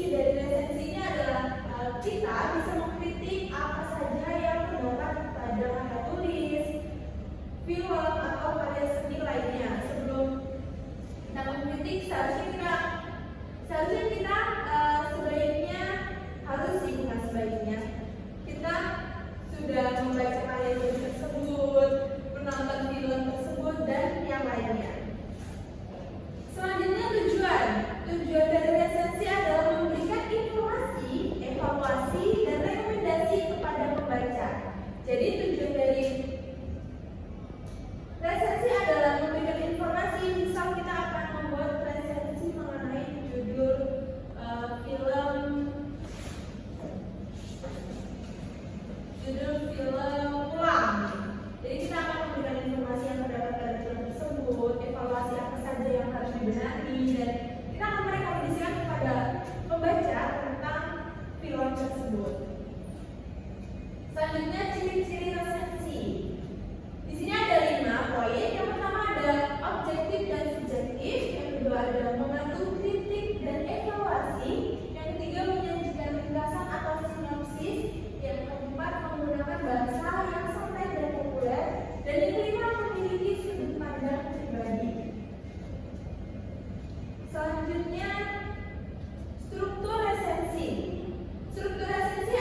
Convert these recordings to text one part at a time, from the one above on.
isi dari resensi ini adalah kita bisa mengkritik apa saja yang terdapat pada karya tulis, film, atau karya seni lainnya. Sebelum kita mengkritik, seharusnya kita sebaiknya harus bukan sebaiknya kita sudah membaca karya tulis tersebut, menonton film tersebut, dan yang lainnya. Selanjutnya tujuan dari resensi adalah memberikan informasi, evaluasi, dan rekomendasi kepada pembaca. Jadi tujuan dari resensi adalah memberikan informasi. Misal kita akan membuat resensi mengenai judul film Pulang. Jadi kita akan memberikan informasi yang terdapat pada film tersebut, evaluasi apa saja yang harus dibenahi, dan kita akan merekomendasikan kepada pembaca tentang film tersebut. Selanjutnya ciri-ciri resensi. Di sini ada 5 poin. Yang pertama ada objektif dan subjektif. Yang kedua adalah mengandung kritik dan evaluasi. Yang ketiga menyajikan ringkasan atau sinopsis. Yang keempat menggunakan bahasa yang santai dan populer. Dan yang kelima memiliki sudut pandang pribadi. Selanjutnya struktur resensi. Struktur resensi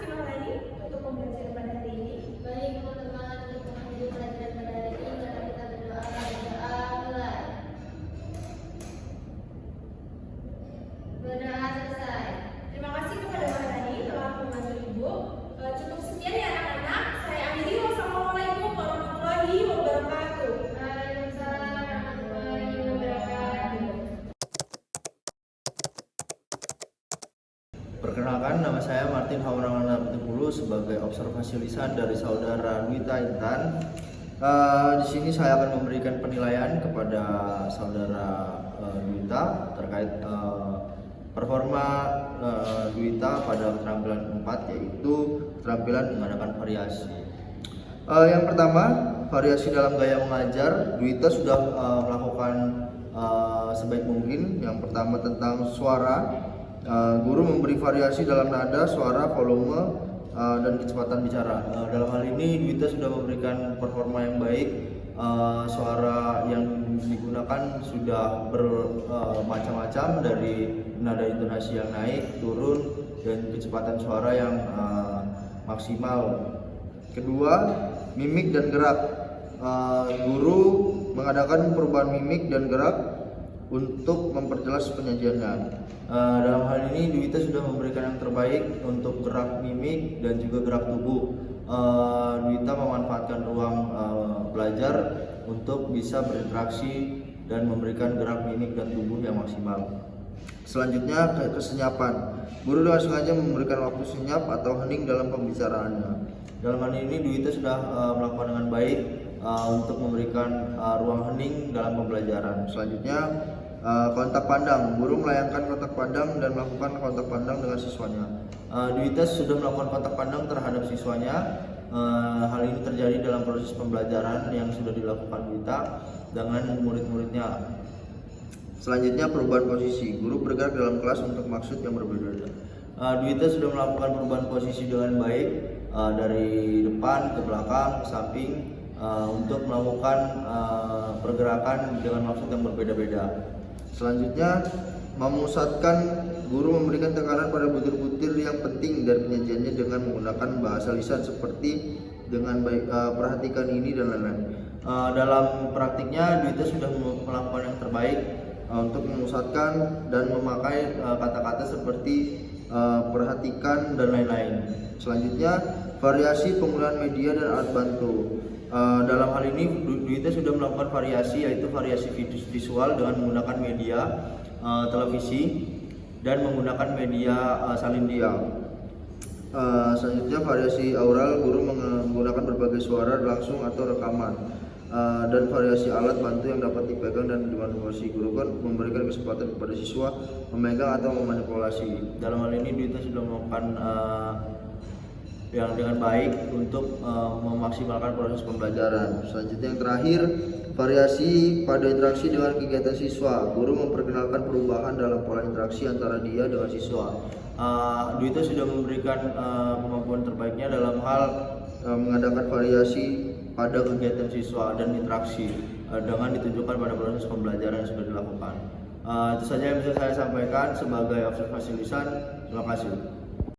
Sri Maharani untuk pembelajaran pada hari ini. Baik teman-teman, untuk menghadiri pelajaran pada hari ini, mari kita berdoa mulai. Berdoa selesai. Terima kasih kepada Maharani telah membantu Ibu. Cukup sekian ya anak-anak. Saya akhiri. Wassalamualaikum warahmatullahi wabarakatuh. Waalaikumsalam warahmatullahi wabarakatuh. Perkenalkan, nama saya Martin Haurawan Abdul sebagai observasi lisan dari saudara Dwita Intan. Di sini saya akan memberikan penilaian kepada saudara Dwita terkait performa Dwita pada keterampilan 4, yaitu keterampilan mengadakan variasi. Yang pertama, variasi dalam gaya mengajar. Dwita sudah melakukan sebaik mungkin. Yang pertama tentang suara. Guru memberi variasi dalam nada, suara, volume, dan kecepatan bicara. Dalam hal ini Dwita sudah memberikan performa yang baik. Suara yang digunakan sudah bermacam-macam, dari nada intonasi yang naik, turun, dan kecepatan suara yang maksimal. Kedua, mimik dan gerak. Guru mengadakan perubahan mimik dan gerak untuk memperjelas penyajiannya. Dalam hal ini Dwita sudah memberikan yang terbaik untuk gerak mimik dan juga gerak tubuh. Dwita memanfaatkan ruang belajar untuk bisa berinteraksi dan memberikan gerak mimik dan tubuh yang maksimal. Selanjutnya, kesenyapan. Guru dengan sengaja memberikan waktu senyap atau hening dalam pembicaraannya. Dalam hal ini Dwita sudah melakukan dengan baik untuk memberikan ruang hening dalam pembelajaran. Selanjutnya, kontak pandang. Guru melayangkan kontak pandang dan melakukan kontak pandang dengan siswanya. Dwita sudah melakukan kontak pandang terhadap siswanya. Hal ini terjadi dalam proses pembelajaran yang sudah dilakukan Dwita dengan murid-muridnya. Selanjutnya, perubahan posisi. Guru bergerak dalam kelas untuk maksud yang berbeda. Dwita sudah melakukan perubahan posisi dengan baik, dari depan ke belakang ke samping, untuk melakukan pergerakan dengan maksud yang berbeda-beda. Selanjutnya, memusatkan. Guru memberikan tekanan pada butir-butir yang penting dari penyajiannya dengan menggunakan bahasa lisan seperti dengan baik, perhatikan ini dan lain-lain. Dalam praktiknya Dwita sudah melakukan yang terbaik untuk memusatkan dan memakai kata-kata seperti perhatikan dan lain-lain. Selanjutnya, variasi penggunaan media dan alat bantu. Dalam hal ini Dwita sudah melakukan variasi, yaitu variasi visual dengan menggunakan media televisi dan menggunakan media salin diam. Selanjutnya, variasi aural. Guru menggunakan berbagai suara langsung atau rekaman, dan variasi alat bantu yang dapat dipegang dan dimanipulasi. Guru kan memberikan kesempatan kepada siswa memegang atau memanipulasi. Dalam hal ini Dwita sudah melakukan yang dengan baik untuk memaksimalkan proses pembelajaran. Selanjutnya, yang terakhir, variasi pada interaksi dengan kegiatan siswa. Guru memperkenalkan perubahan dalam pola interaksi antara dia dengan siswa. Dwita sudah memberikan kemampuan terbaiknya dalam hal mengadakan variasi pada kegiatan siswa dan interaksi dengan ditujukan pada proses pembelajaran yang sudah dilakukan. Itu saja yang bisa saya sampaikan sebagai observasi lisan. Terima kasih.